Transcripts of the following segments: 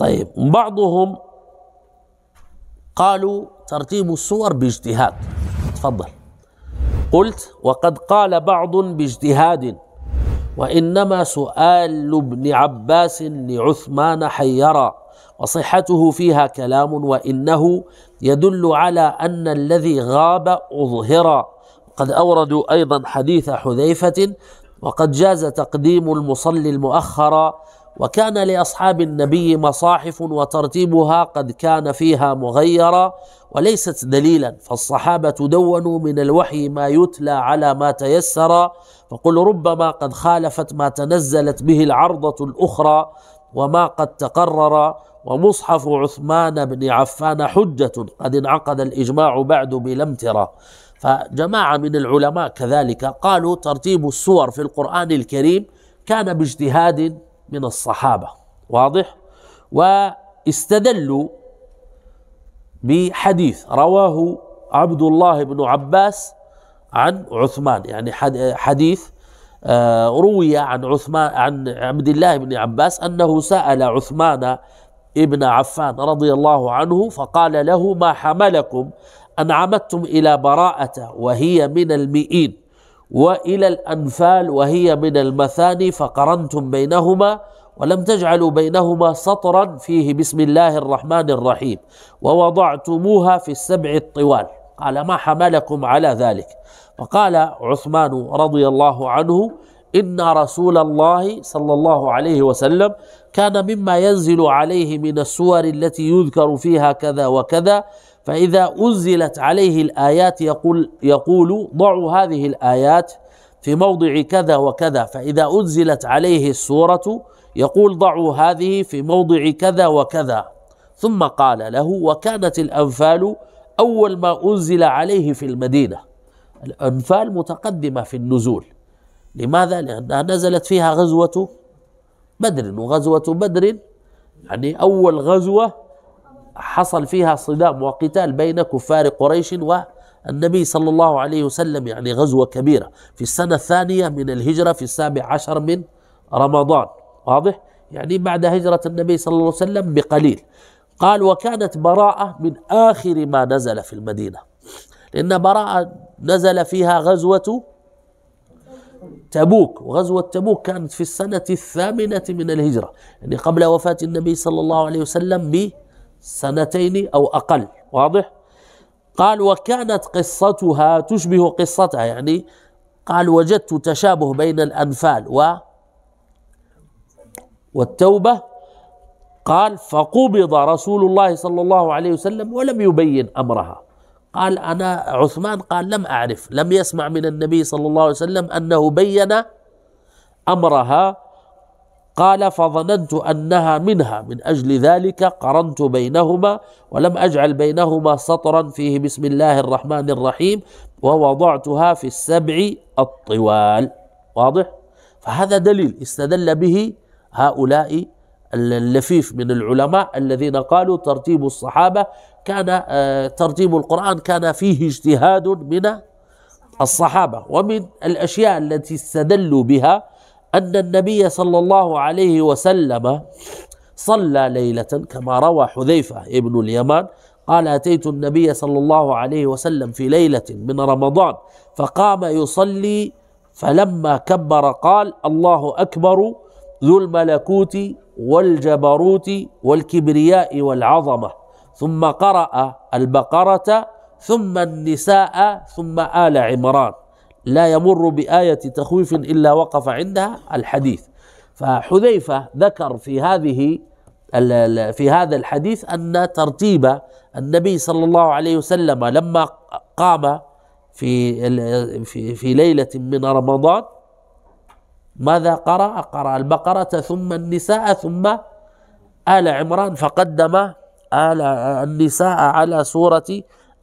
طيب بعضهم قالوا ترتيب السور باجتهاد. تفضل. قلت وقد قال بعض باجتهاد وإنما سؤال ابن عباس لعثمان حيرا وصحته فيها كلام وإنه يدل على أن الذي غاب أظهرا. قد أوردوا أيضا حديث حذيفة وقد جاز تقديم المصلي المؤخر وكان لأصحاب النبي مصاحف وترتيبها قد كان فيها مغيرا وليست دليلا فالصحابة دونوا من الوحي ما يتلى على ما تيسر فقل ربما قد خالفت ما تنزلت به العرضة الأخرى وما قد تقرر ومصحف عثمان بن عفان حجة قد انعقد الإجماع بعد بلا امترى. فجماعة من العلماء كذلك قالوا ترتيب السور في القرآن الكريم كان باجتهاد من الصحابة. واضح؟ واستدلوا بحديث رواه عبد الله بن عباس عن عثمان، يعني حديث روي عن عثمان عن عبد الله بن عباس أنه سأل عثمان ابن عفان رضي الله عنه فقال له ما حملكم أن عمدتم إلى براءة وهي من المئين وإلى الأنفال وهي من المثاني فقرنتم بينهما ولم تجعلوا بينهما سطرا فيه بسم الله الرحمن الرحيم ووضعتموها في السبع الطوال. قال ما حملكم على ذلك؟ فقال عثمان رضي الله عنه إن رسول الله صلى الله عليه وسلم كان مما ينزل عليه من السور التي يذكر فيها كذا وكذا فإذا أنزلت عليه الآيات يقول ضعوا هذه الآيات في موضع كذا وكذا فإذا أنزلت عليه السورة يقول ضعوا هذه في موضع كذا وكذا. ثم قال له وكانت الأنفال أول ما أنزل عليه في المدينة. الأنفال متقدمة في النزول. لماذا؟ لأنها نزلت فيها غزوة بدر، وغزوة بدر يعني أول غزوة حصل فيها صدام وقتال بين كفار قريش والنبي صلى الله عليه وسلم، يعني غزوة كبيرة في السنة الثانية من الهجرة في 17 من رمضان. واضح؟ يعني بعد هجرة النبي صلى الله عليه وسلم بقليل. قال وكانت براءة من آخر ما نزل في المدينة، لأن براءة نزل فيها غزوة تبوك، وغزوة تبوك كانت في السنة 8 من الهجرة، يعني قبل وفاة النبي صلى الله عليه وسلم بسنتين أو أقل. واضح؟ قال وكانت قصتها تشبه قصتها، يعني قال وجدت تشابه بين الأنفال والتوبة. قال فقبض رسول الله صلى الله عليه وسلم ولم يبين أمرها. قال أنا عثمان قال لم أعرف، لم يسمع من النبي صلى الله عليه وسلم أنه بين أمرها. قال فظننت أنها منها، من أجل ذلك قرنت بينهما ولم أجعل بينهما سطرا فيه بسم الله الرحمن الرحيم ووضعتها في السبع الطوال. واضح؟ فهذا دليل استدل به هؤلاء اللفيف من العلماء الذين قالوا ترتيب الصحابة كان ترتيب القرآن كان فيه اجتهاد من الصحابة. ومن الأشياء التي استدلوا بها أن النبي صلى الله عليه وسلم صلى ليلة كما روى حذيفة ابن اليمان قال أتيت النبي صلى الله عليه وسلم في ليلة من رمضان فقام يصلي فلما كبر قال الله أكبر ذو الملكوت والجبروت والكبرياء والعظمة، ثم قرأ البقرة ثم النساء ثم آل عمران، لا يمر بآية تخويف إلا وقف عندها الحديث. فحذيفة ذكر في هذا الحديث أن ترتيب النبي صلى الله عليه وسلم لما قام في ليلة من رمضان ماذا قرأ؟ قرأ البقرة ثم النساء ثم آل عمران، فقدم النساء على سورة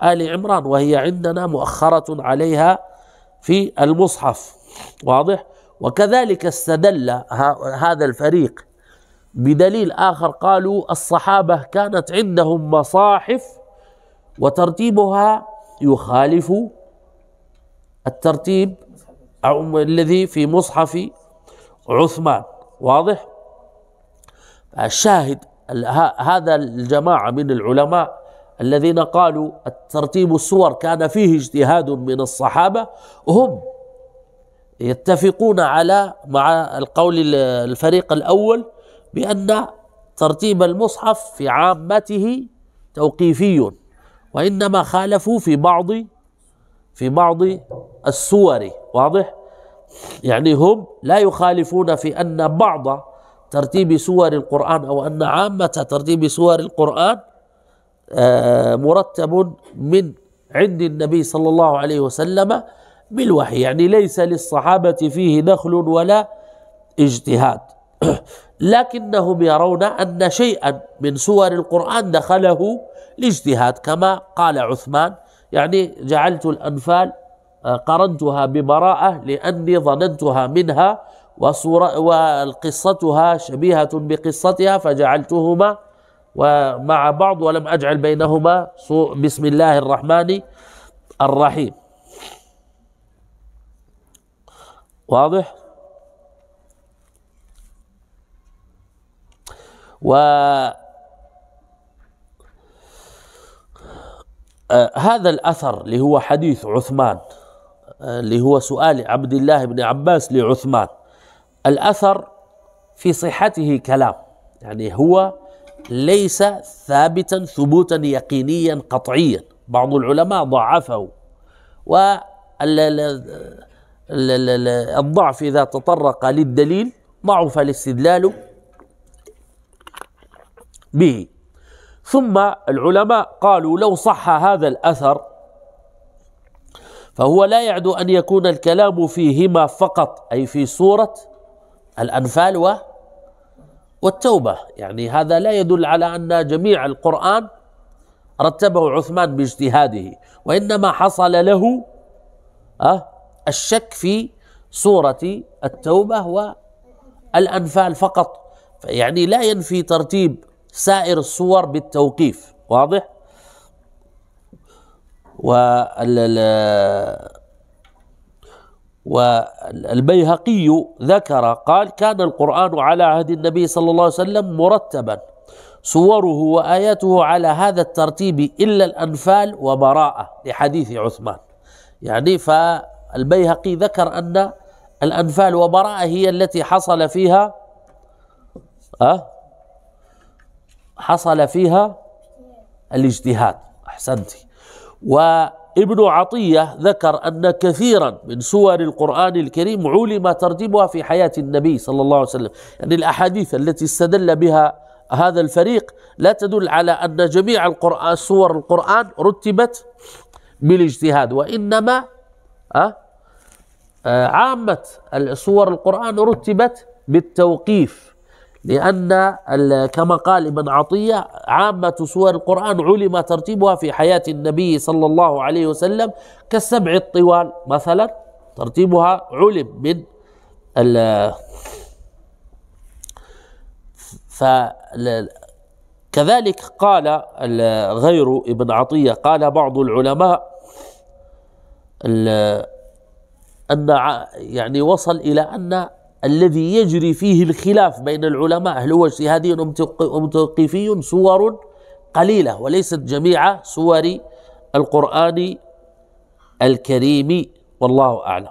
آل عمران وهي عندنا مؤخرة عليها في المصحف. واضح؟ وكذلك استدل هذا الفريق بدليل آخر، قالوا الصحابة كانت عندهم مصاحف وترتيبها يخالف الترتيب الذي في مصحف عثمان. واضح؟ الشاهد هذا الجماعة من العلماء الذين قالوا ترتيب السور كان فيه اجتهاد من الصحابة، هم يتفقون مع القول الفريق الأول بأن ترتيب المصحف في عامته توقيفي، وإنما خالفوا في بعض السور. واضح؟ يعني هم لا يخالفون في أن بعض ترتيب سور القرآن أو أن عامة ترتيب سور القرآن مرتب من عند النبي صلى الله عليه وسلم بالوحي، يعني ليس للصحابة فيه دخل ولا اجتهاد. لكنهم يرون أن شيئا من سور القرآن دخله الاجتهاد، كما قال عثمان يعني جعلت الأنفال قرنتها ببراءة لأني ظننتها منها وقصتها شبيهة بقصتها فجعلتهما ومع بعض ولم أجعل بينهما بسم الله الرحمن الرحيم. واضح؟ هذا الأثر اللي هو حديث عثمان اللي هو سؤال عبد الله بن عباس لعثمان، الأثر في صحته كلام، يعني هو ليس ثابتا ثبوتا يقينيا قطعيا، بعض العلماء ضعفه، والضعف إذا تطرق للدليل ضعف الاستدلال به. ثم العلماء قالوا لو صح هذا الأثر فهو لا يعدو أن يكون الكلام فيهما فقط، أي في سورة الأنفال والتوبة، يعني هذا لا يدل على أن جميع القرآن رتبه عثمان باجتهاده، وإنما حصل له الشك في سورة التوبة والأنفال فقط، يعني لا ينفي ترتيب سائر السور بالتوقيف. واضح؟ والبيهقي ذكر قال كان القرآن على عهد النبي صلى الله عليه وسلم مرتبا سوره وآياته على هذا الترتيب إلا الأنفال وبراءة لحديث عثمان، يعني فالبيهقي ذكر أن الأنفال وبراءة هي التي حصل فيها الاجتهاد. أحسنتي. وابن عطية ذكر أن كثيرا من سور القرآن الكريم علم ترتيبها في حياة النبي صلى الله عليه وسلم، يعني الأحاديث التي استدل بها هذا الفريق لا تدل على أن جميع سور القرآن رتبت بالاجتهاد، وإنما عامة سور القرآن رتبت بالتوقيف، لأن كما قال ابن عطية عامة سور القرآن علم ترتيبها في حياة النبي صلى الله عليه وسلم، كالسبع الطوال مثلا ترتيبها علم من كذلك قال غير ابن عطية، قال بعض العلماء أن يعني وصل إلى أن الذي يجري فيه الخلاف بين العلماء هل هو اجتهادي أم توقيفي سور قليلة، وليست جميع سور القرآن الكريم، والله أعلم.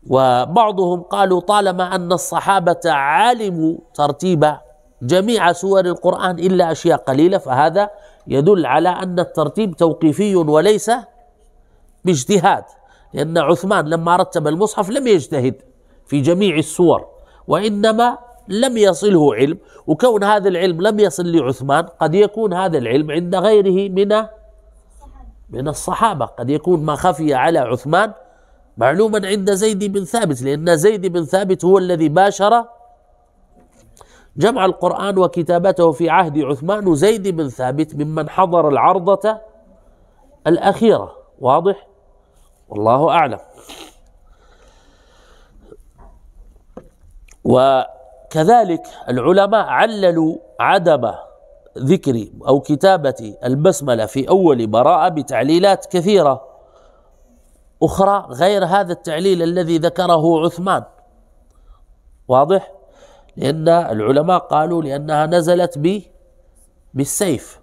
وبعضهم قالوا طالما أن الصحابة علموا ترتيب جميع سور القرآن إلا أشياء قليلة فهذا يدل على أن الترتيب توقيفي وليس باجتهاد، لأن عثمان لما رتب المصحف لم يجتهد في جميع السور، وإنما لم يصله علم، وكون هذا العلم لم يصل لعثمان قد يكون هذا العلم عند غيره من الصحابة، قد يكون ما خفي على عثمان معلوما عند زيد بن ثابت، لأن زيد بن ثابت هو الذي باشر جمع القرآن وكتابته في عهد عثمان، وزيد بن ثابت ممن حضر العرضة الأخيرة. واضح؟ والله أعلم. وكذلك العلماء عللوا عدم ذكر أو كتابة البسملة في أول براءة بتعليلات كثيرة أخرى غير هذا التعليل الذي ذكره عثمان. واضح؟ لأن العلماء قالوا لأنها نزلت بالسيف،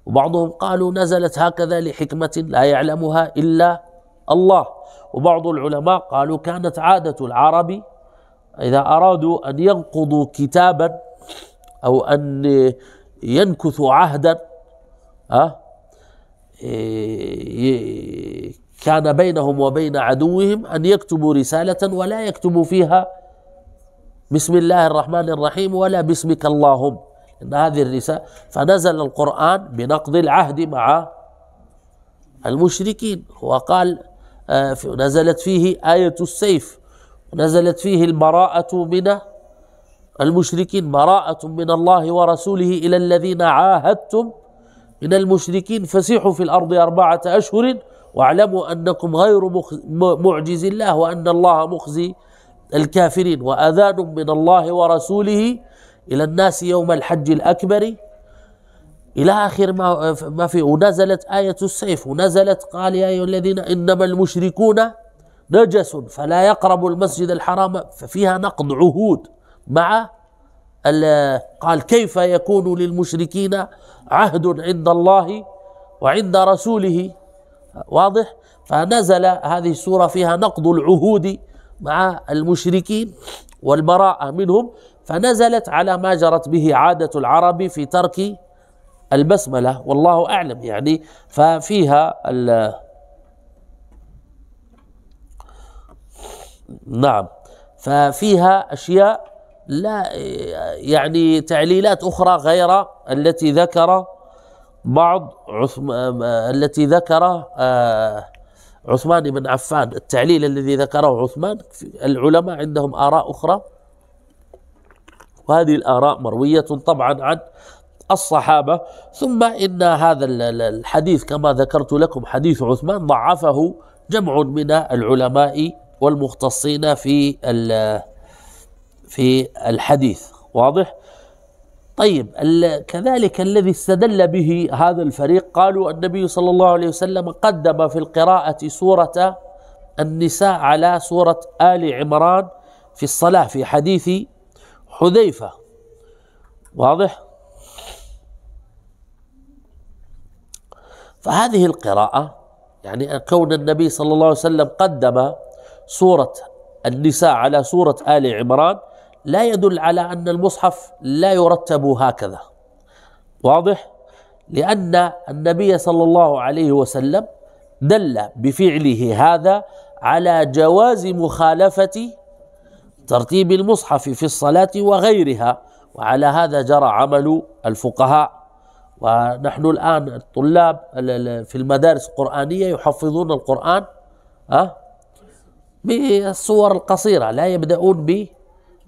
وبعضهم قالوا نزلت هكذا لحكمة لا يعلمها إلا الله، وبعض العلماء قالوا كانت عادة العرب إذا أرادوا أن ينقضوا كتابا أو أن ينكثوا عهدا كان بينهم وبين عدوهم أن يكتبوا رسالة ولا يكتبوا فيها بسم الله الرحمن الرحيم ولا باسمك اللهم، إن هذه الرسالة، فنزل القرآن بنقض العهد مع المشركين، وقال نزلت فيه آية السيف، ونزلت فيه البراءة من المشركين، براءة من الله ورسوله إلى الذين عاهدتم من المشركين فسيحوا في الأرض 4 أشهر واعلموا أنكم غير معجز الله وأن الله مخزي الكافرين، وأذان من الله ورسوله إلى الناس يوم الحج الأكبر إلى آخر ما في. ونزلت آية السيف، ونزلت قال يا أيها الذين إنما المشركون نجس فلا يقربوا المسجد الحرام، ففيها نقض عهود مع قال كيف يكون للمشركين عهد عند الله وعند رسوله، واضح. فنزل هذه السورة فيها نقض العهود مع المشركين والبراءة منهم، فنزلت على ما جرت به عادة العرب في ترك البسملة، والله أعلم يعني. ففيها نعم، ففيها أشياء لا يعني تعليلات أخرى غير التي ذكر التي ذكر عثمان بن عفان، التعليل الذي ذكره عثمان. العلماء عندهم آراء أخرى، وهذه الآراء مروية طبعا عن الصحابة. ثم إن هذا الحديث كما ذكرت لكم حديث عثمان ضعفه جمع من العلماء والمختصين في الحديث، واضح. طيب كذلك الذي استدل به هذا الفريق قالوا النبي صلى الله عليه وسلم قدم في القراءة سورة النساء على سورة آل عمران في الصلاة في حديث حذيفة، واضح. فهذه القراءة يعني كون النبي صلى الله عليه وسلم قدم سورة النساء على سورة آل عمران لا يدل على أن المصحف لا يرتب هكذا، واضح، لأن النبي صلى الله عليه وسلم دل بفعله هذا على جواز مخالفة ترتيب المصحف في الصلاة وغيرها، وعلى هذا جرى عمل الفقهاء. ونحن الآن الطلاب في المدارس القرآنية يحفظون القرآن بالصور القصيرة، لا يبدأون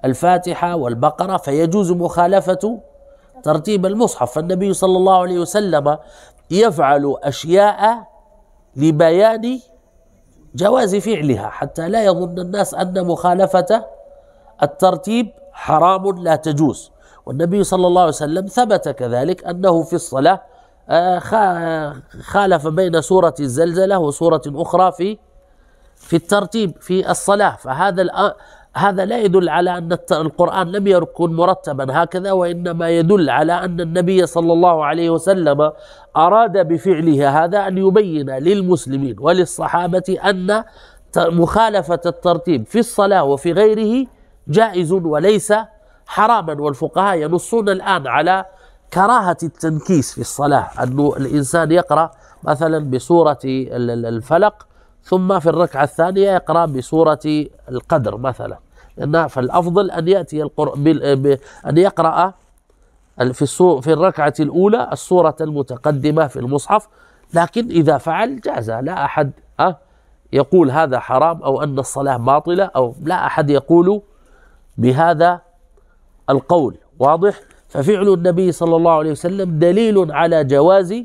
بالفاتحة والبقرة، فيجوز مخالفة ترتيب المصحف. فالنبي صلى الله عليه وسلم يفعل أشياء لبيان جواز فعلها حتى لا يظن الناس أن مخالفة الترتيب حرام لا تجوز. والنبي صلى الله عليه وسلم ثبت كذلك أنه في الصلاة خالف بين سورة الزلزلة وسورة أخرى في الترتيب في الصلاة. هذا لا يدل على أن القرآن لم يكن مرتبا هكذا، وإنما يدل على أن النبي صلى الله عليه وسلم أراد بفعله هذا أن يبين للمسلمين وللصحابة أن مخالفة الترتيب في الصلاة وفي غيره جائز وليس حراما. والفقهاء ينصون الآن على كراهة التنكيس في الصلاة، أن الإنسان يقرأ مثلا بسورة الفلق ثم في الركعة الثانية يقرأ بسورة القدر مثلا، لأن فالأفضل أن يأتي أن يقرأ في الركعة الأولى السورة المتقدمة في المصحف. لكن إذا فعل جاز، لا أحد يقول هذا حرام أو أن الصلاة باطلة، أو لا أحد يقول بهذا القول، واضح. ففعل النبي صلى الله عليه وسلم دليل على جواز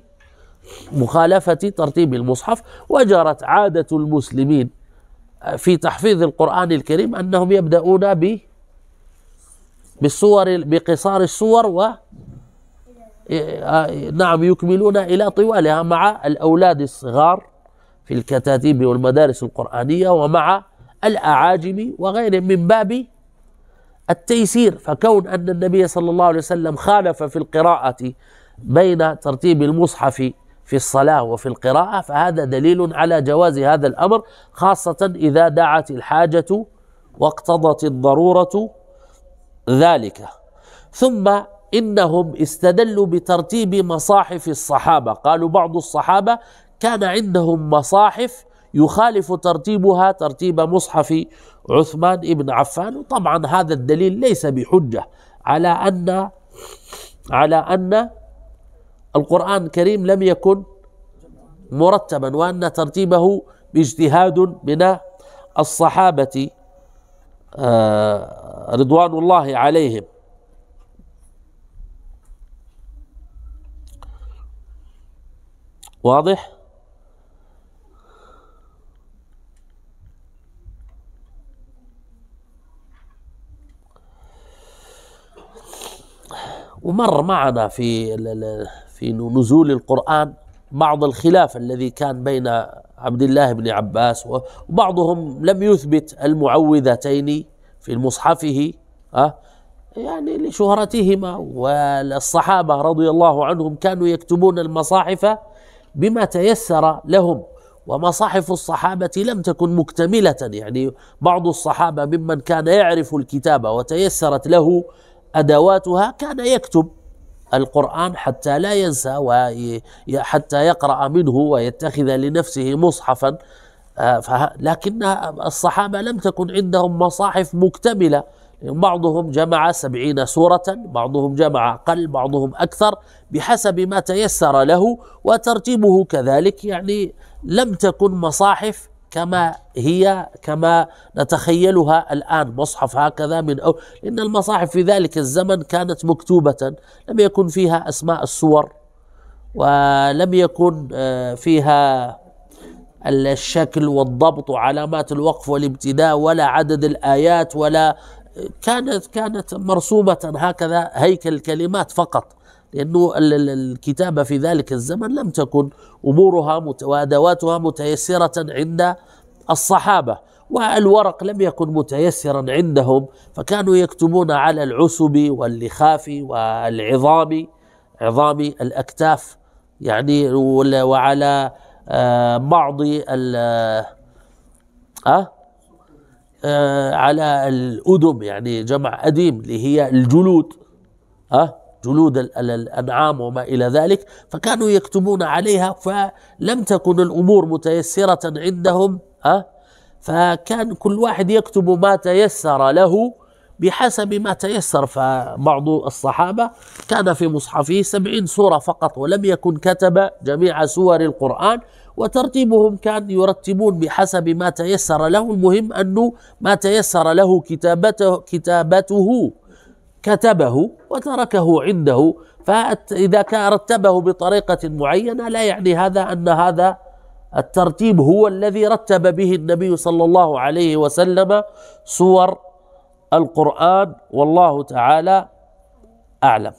مخالفة ترتيب المصحف. وجرت عادة المسلمين في تحفيظ القرآن الكريم أنهم يبدأون بقصار السور نعم يكملون إلى طوالها، مع الأولاد الصغار في الكتاتيب والمدارس القرآنية ومع الأعاجم وغيرهم، من باب التيسير، فكون أن النبي صلى الله عليه وسلم خالف في القراءة بين ترتيب المصحف في الصلاة وفي القراءة، فهذا دليل على جواز هذا الأمر، خاصة إذا دعت الحاجة واقتضت الضرورة ذلك. ثم إنهم استدلوا بترتيب مصاحف الصحابة، قالوا بعض الصحابة كان عندهم مصاحف يخالف ترتيبها ترتيب مصحف عثمان بن عفان، وطبعا هذا الدليل ليس بحجة على أن القرآن الكريم لم يكن مرتبا، وأن ترتيبه باجتهاد من الصحابة رضوان الله عليهم. واضح؟ ومر معنا في نزول القرآن بعض الخلاف الذي كان بين عبد الله بن عباس، وبعضهم لم يثبت المعوذتين في مصحفه يعني لشهرتهما، والصحابة رضي الله عنهم كانوا يكتبون المصاحف بما تيسر لهم، ومصاحف الصحابة لم تكن مكتملة، يعني بعض الصحابة ممن كان يعرف الكتابة وتيسرت له أدواتها كان يكتب القرآن حتى لا ينسى وحتى يقرأ منه ويتخذ لنفسه مصحفا، لكن الصحابة لم تكن عندهم مصاحف مكتملة، بعضهم جمع 70 سورة، بعضهم جمع أقل، بعضهم أكثر، بحسب ما تيسر له، وترتيبه كذلك، يعني لم تكن مصاحف كما هي كما نتخيلها الآن، مصحف هكذا لأن المصاحف في ذلك الزمن كانت مكتوبة، لم يكن فيها أسماء السور، ولم يكن فيها الشكل والضبط وعلامات الوقف والابتداء ولا عدد الآيات، ولا كانت مرسومة هكذا هيكل الكلمات فقط، لأنه الكتابة في ذلك الزمن لم تكن أمورها وأدواتها متيسرة عند الصحابة، والورق لم يكن متيسرا عندهم، فكانوا يكتبون على العسب واللخاف والعظام، عظام الأكتاف يعني، وعلى بعض على الأدم، يعني جمع أديم اللي هي الجلود، جلود الأنعام وما إلى ذلك، فكانوا يكتبون عليها، فلم تكن الأمور متيسرة عندهم، فكان كل واحد يكتب ما تيسر له بحسب ما تيسر. فبعض الصحابة كان في مصحفه 70 سورة فقط، ولم يكن كتب جميع سور القرآن، وترتيبهم كان يرتبون بحسب ما تيسر له، المهم أنه ما تيسر له كتابته كتبه وتركه عنده، فإذا كان رتبه بطريقة معينة لا يعني هذا أن هذا الترتيب هو الذي رتب به النبي صلى الله عليه وسلم سور القرآن، والله تعالى أعلم.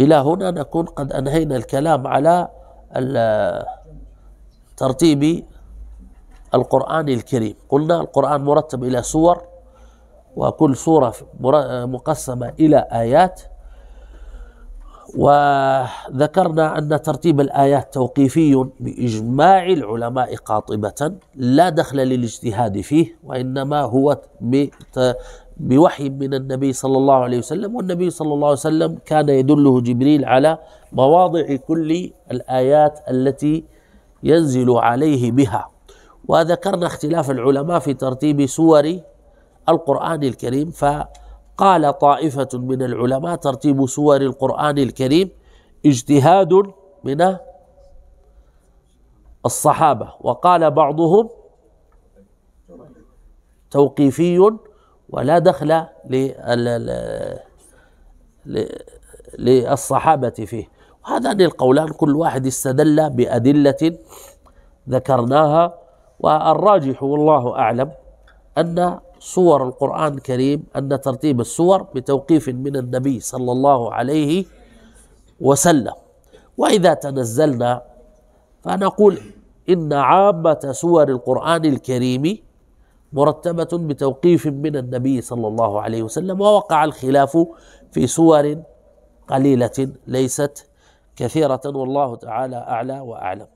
إلى هنا نكون قد أنهينا الكلام على ترتيب القرآن الكريم. قلنا القرآن مرتب إلى سور، وكل سورة مقسمة إلى آيات، وذكرنا أن ترتيب الآيات توقيفي بإجماع العلماء قاطبة، لا دخل للاجتهاد فيه، وإنما هو بوحي من النبي صلى الله عليه وسلم، والنبي صلى الله عليه وسلم كان يدله جبريل على مواضع كل الآيات التي ينزل عليه بها. وذكرنا اختلاف العلماء في ترتيب سور القرآن الكريم، فقال طائفة من العلماء ترتيب سور القرآن الكريم اجتهاد من الصحابة، وقال بعضهم توقيفي ولا دخل للصحابة فيه. وهذان القولان كل واحد استدل بأدلة ذكرناها، والراجح والله أعلم أن صور القرآن الكريم، أن ترتيب السور بتوقيف من النبي صلى الله عليه وسلم. وإذا تنزلنا فنقول إن عامة سور القرآن الكريم مرتبة بتوقيف من النبي صلى الله عليه وسلم، ووقع الخلاف في سور قليلة ليست كثيرة، والله تعالى أعلى وأعلم.